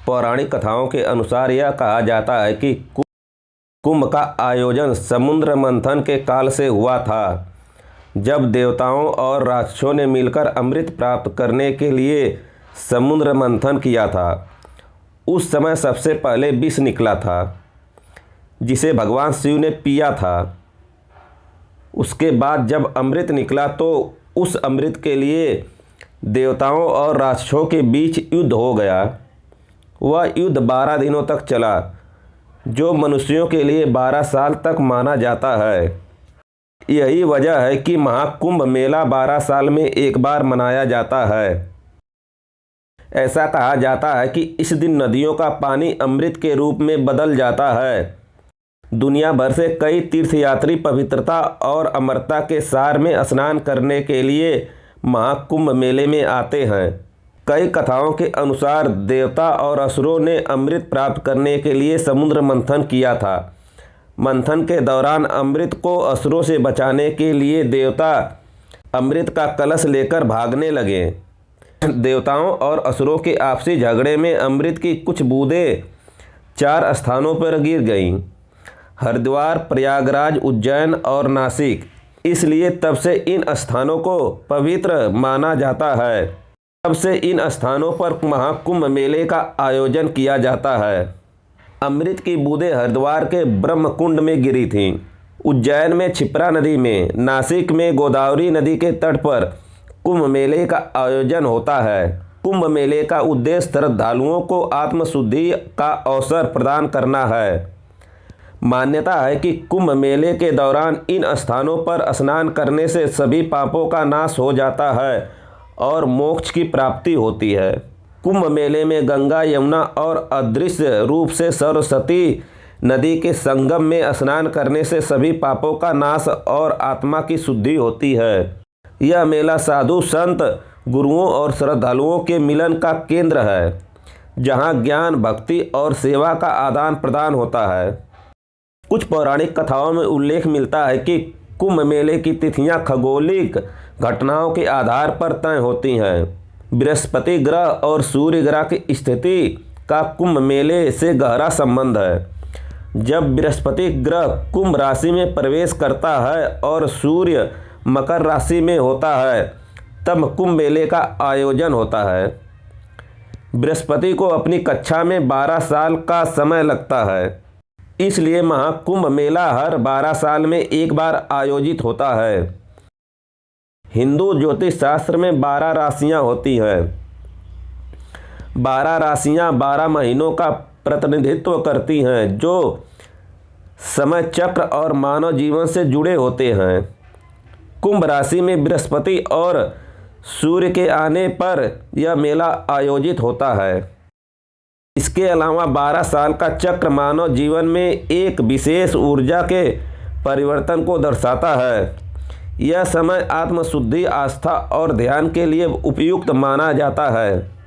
पौराणिक कथाओं के अनुसार यह कहा जाता है कि कुंभ का आयोजन समुद्र मंथन के काल से हुआ था, जब देवताओं और राक्षसों ने मिलकर अमृत प्राप्त करने के लिए समुद्र मंथन किया था। उस समय सबसे पहले विष निकला था, जिसे भगवान शिव ने पिया था। उसके बाद जब अमृत निकला तो उस अमृत के लिए देवताओं और राक्षसों के बीच युद्ध हो गया। वह युद्ध 12 दिनों तक चला, जो मनुष्यों के लिए 12 साल तक माना जाता है। यही वजह है कि महाकुंभ मेला 12 साल में एक बार मनाया जाता है। ऐसा कहा जाता है कि इस दिन नदियों का पानी अमृत के रूप में बदल जाता है। दुनिया भर से कई तीर्थयात्री पवित्रता और अमरता के सार में स्नान करने के लिए महाकुंभ मेले में आते हैं। कई कथाओं के अनुसार देवता और असुरों ने अमृत प्राप्त करने के लिए समुद्र मंथन किया था। मंथन के दौरान अमृत को असुरों से बचाने के लिए देवता अमृत का कलश लेकर भागने लगे। देवताओं और असुरों के आपसी झगड़े में अमृत की कुछ बूंदें 4 स्थानों पर गिर गईं: हरिद्वार, प्रयागराज, उज्जैन और नासिक। इसलिए तब से इन स्थानों को पवित्र माना जाता है। तब से इन स्थानों पर महाकुंभ मेले का आयोजन किया जाता है। अमृत की बूंदें हरिद्वार के ब्रह्मकुंड में गिरी थीं, उज्जैन में क्षिप्रा नदी में, नासिक में गोदावरी नदी के तट पर कुंभ मेले का आयोजन होता है। कुंभ मेले का उद्देश्य श्रद्धालुओं को आत्मशुद्धि का अवसर प्रदान करना है। मान्यता है कि कुंभ मेले के दौरान इन स्थानों पर स्नान करने से सभी पापों का नाश हो जाता है और मोक्ष की प्राप्ति होती है। कुंभ मेले में गंगा, यमुना और अदृश्य रूप से सरस्वती नदी के संगम में स्नान करने से सभी पापों का नाश और आत्मा की शुद्धि होती है। यह मेला साधु संत, गुरुओं और श्रद्धालुओं के मिलन का केंद्र है, जहां ज्ञान, भक्ति और सेवा का आदान प्रदान होता है। कुछ पौराणिक कथाओं में उल्लेख मिलता है कि कुंभ मेले की तिथियां खगोलिक घटनाओं के आधार पर तय होती हैं। बृहस्पति ग्रह और सूर्य ग्रह की स्थिति का कुंभ मेले से गहरा संबंध है। जब बृहस्पति ग्रह कुंभ राशि में प्रवेश करता है और सूर्य मकर राशि में होता है, तब कुंभ मेले का आयोजन होता है। बृहस्पति को अपनी कक्षा में 12 साल का समय लगता है, इसलिए महाकुंभ मेला हर 12 साल में एक बार आयोजित होता है। हिंदू ज्योतिष शास्त्र में 12 राशियां होती हैं। 12 राशियां 12 महीनों का प्रतिनिधित्व करती हैं, जो समय चक्र और मानव जीवन से जुड़े होते हैं। कुंभ राशि में बृहस्पति और सूर्य के आने पर यह मेला आयोजित होता है। इसके अलावा 12 साल का चक्र मानव जीवन में एक विशेष ऊर्जा के परिवर्तन को दर्शाता है। यह समय आत्मशुद्धि, आस्था और ध्यान के लिए उपयुक्त माना जाता है।